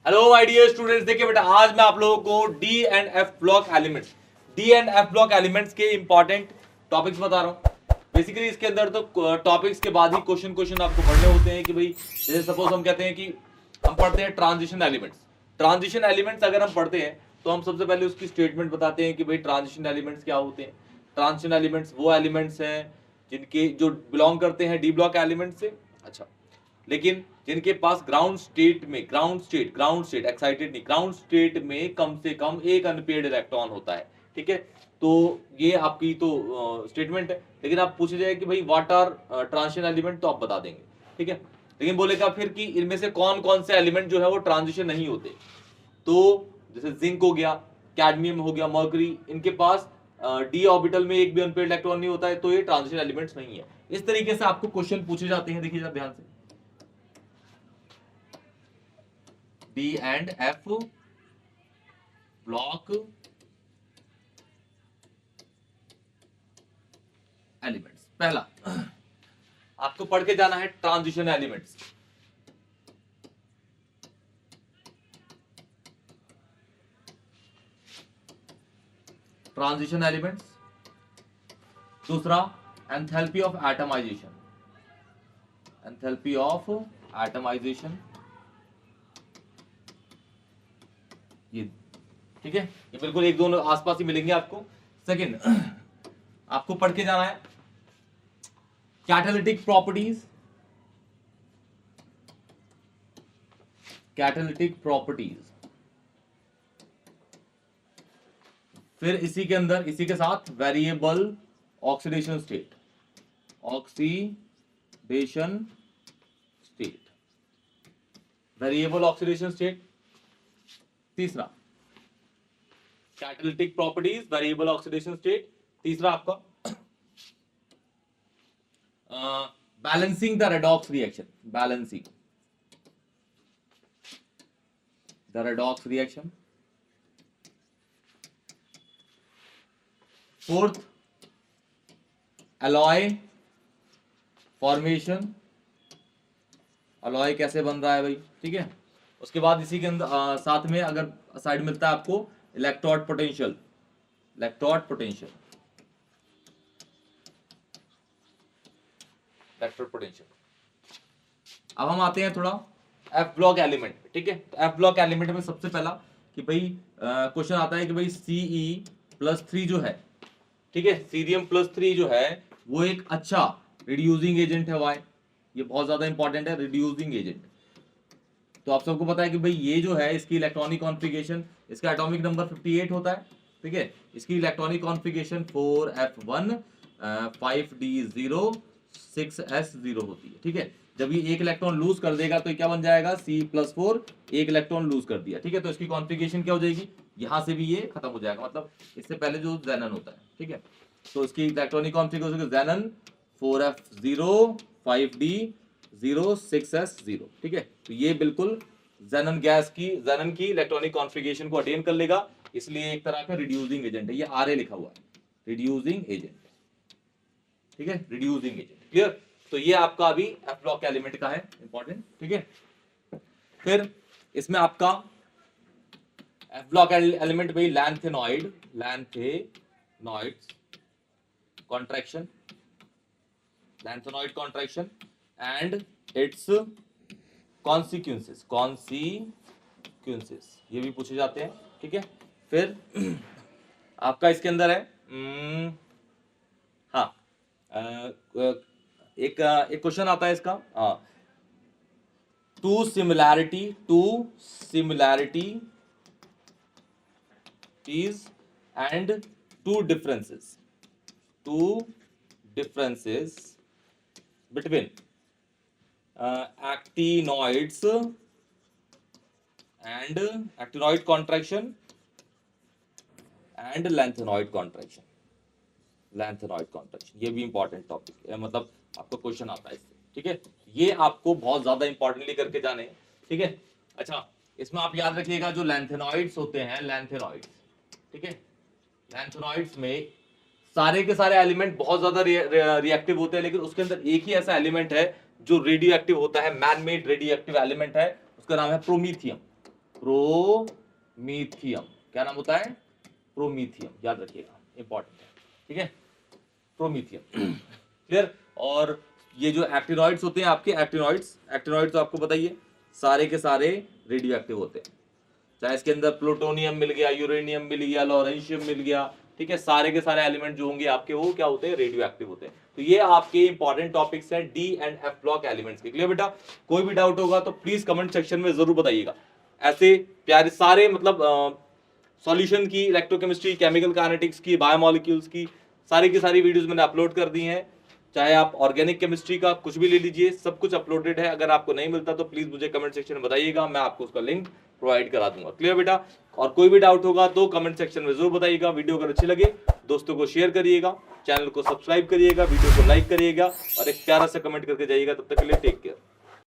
Hello my dear students, देखिए बेटा आज मैं आप लोगों को D and F block elements के इंपॉर्टेंट टॉपिक्स बता रहा हूँ। बेसिकली इसके अंदर तो टॉपिक्स के बाद ही क्वेश्चन आपको पढ़ने होते हैं कि भाई जैसे सपोज हम कहते हैं कि हम पढ़ते हैं ट्रांजिशन एलिमेंट्स अगर हम पढ़ते हैं तो हम सबसे पहले उसकी स्टेटमेंट बताते हैं कि भाई ट्रांजिशन एलिमेंट्स क्या होते हैं। ट्रांजिशन एलिमेंट्स वो एलिमेंट्स हैं जिनके जो बिलोंग करते हैं डी ब्लॉक एलिमेंट से। अच्छा, लेकिन जिनके पास ग्राउंड स्टेट में कम से कम एक अनपेयर्ड इलेक्ट्रॉन होता है। ठीक है, तो ये आपकी तो स्टेटमेंट है। लेकिन आप पूछे जाए कि भाई व्हाट आर ट्रांजिशन एलिमेंट, तो आप बता देंगे। ठीक है, लेकिन बोलेगा फिर कि इनमें से कौन कौन से एलिमेंट जो है वो ट्रांजिशन नहीं होते। तो जैसे जिंक हो गया, कैडमियम हो गया, मर्करी, इनके पास डी ऑर्बिटल में एक भी अनपेयर्ड इलेक्ट्रॉन नहीं होता है, तो ये ट्रांजिशन एलिमेंट्स नहीं है। इस तरीके से आपको क्वेश्चन पूछे जाते हैं। देखिए ध्यान से, D and F block elements. पहला आपको पढ़ के जाना है ट्रांजिशन एलिमेंट्स। Transition elements. दूसरा enthalpy of atomization. Enthalpy of atomization, ये ठीक है, ये बिल्कुल एक दोनों आसपास ही मिलेंगे आपको। सेकंड आपको पढ़ के जाना है कैटालिटिक प्रॉपर्टीज। कैटालिटिक प्रॉपर्टीज, फिर इसी के अंदर इसी के साथ variable oxidation state. Oxidation state, variable oxidation state. तीसरा catalytic properties, variable oxidation state. तीसरा आपका balancing the redox reaction. Balancing the redox reaction. Fourth alloy formation. Alloy कैसे बन रहा है भाई, ठीक है। उसके बाद इसी के अंदर साथ में अगर साइड मिलता है आपको electrode potential. Electrode potential, electrode potential. अब हम आते हैं थोड़ा एफ ब्लॉक एलिमेंट, ठीक है। तो एफ ब्लॉक एलिमेंट में सबसे पहला कि भाई क्वेश्चन आता है कि भाई Ce+3 जो है, ठीक है, Cerium+3 जो है वो एक अच्छा रिड्यूसिंग एजेंट है। वाई, ये बहुत ज्यादा इंपॉर्टेंट है, रिड्यूसिंग एजेंट। तो आप सबको पता है कि भाई ये जो है इसकी इलेक्ट्रॉनिक कॉन्फ़िगरेशन, इसका एटॉमिक नंबर 58 होता है, ठीक है। इसकी electronic configuration 4f1 5d0 6s0 होती है, ठीक है। जब ये एक इलेक्ट्रॉन लूज कर देगा तो क्या बन जाएगा, C+4, एक इलेक्ट्रॉन लूज कर दिया, ठीक है। तो इसकी कॉन्फ़िगरेशन क्या हो जाएगी, यहां से भी ये खत्म हो जाएगा, मतलब इससे पहले जो ज़ेनन होता है, ठीक है। तो इसकी electronic configuration ज़ेनन 4f0 5d0 6s0, ठीक है। तो ये बिल्कुल ज़ेनन गैस की, ज़ेनन की इलेक्ट्रॉनिक कॉन्फ़िगरेशन को अटेन कर लेगा, इसलिए एक तरह का रिड्यूसिंग एजेंट है। ये Ra लिखा हुआ है, रिड्यूसिंग एजेंट, ठीक है, रिड्यूसिंग एजेंट। क्लियर। तो ये आपका अभी एफ ब्लॉक एलिमेंट का है, इंपॉर्टेंट, ठीक है। फिर इसमें आपका एफ ब्लॉक एलिमेंट भाई lanthanoid, contraction, lanthanoid contraction and it's consequences, ये भी पूछे जाते हैं, ठीक है। फिर आपका इसके अंदर है हाँ एक क्वेश्चन आता है इसका, two similarities and two differences between actinoids and actinoid contraction and lanthanoid contraction। ये भी इंपॉर्टेंट टॉपिक है, मतलब आपका क्वेश्चन आता है इससे, ठीक है। ये आपको बहुत ज्यादा इंपॉर्टेंटली करके जाने हैं, ठीक है। अच्छा, इसमें आप याद रखिएगा जो लैंथेनॉइड्स होते हैं, लैंथेनॉइड्स, ठीक है, लैंथेनॉइड्स में सारे के सारे एलिमेंट बहुत ज्यादा रिएक्टिव होते हैं, लेकिन उसके अंदर एक ही ऐसा एलिमेंट है जो रेडियो एक्टिव होता है, man made radio active element है, उसका नाम है प्रोमीथियम। प्रोमीथियम, क्या नाम होता है? प्रोमीथियम, याद रखिएगा, इंपॉर्टेंट है, ठीक है, प्रोमीथियम। क्लियर? और ये जो एक्टिनॉइड्स होते हैं आपके, एक्टिनॉइड्स तो आपको बताइए सारे के सारे रेडियो एक्टिव होते हैं, चाहे इसके अंदर प्लूटोनियम मिल गया, यूरेनियम मिल गया, लॉरेंशियम मिल गया, ठीक है, सारे के सारे एलिमेंट जो होंगे आपके वो क्या होते हैं? रेडियो एक्टिव होते हैं। तो ये आपके इंपॉर्टेंट टॉपिक्स हैं D and F block elements के। क्लियर बेटा? कोई भी डाउट होगा तो प्लीज कमेंट सेक्शन में जरूर बताइएगा। ऐसे प्यारे सारे मतलब सॉल्यूशन की, इलेक्ट्रोकेमिस्ट्री, केमिकल काइनेटिक्स की, बायोमोलिक्यूल्स की सारी वीडियोस मैंने अपलोड कर दी हैं। चाहे आप ऑर्गेनिक केमिस्ट्री का कुछ भी ले लीजिए, सब कुछ अपलोडेड है। अगर आपको नहीं मिलता तो प्लीज मुझे कमेंट सेक्शन में बताइएगा, मैं आपको उसका लिंक प्रोवाइड करा दूंगा। क्लियर बेटा? और कोई भी डाउट होगा तो कमेंट सेक्शन में जरूर बताइएगा। वीडियो अगर अच्छी लगे दोस्तों को शेयर करिएगा, चैनल को सब्सक्राइब करिएगा, वीडियो को लाइक करिएगा और एक प्यारा सा कमेंट करके जाइएगा। तब तक के लिए टेक केयर।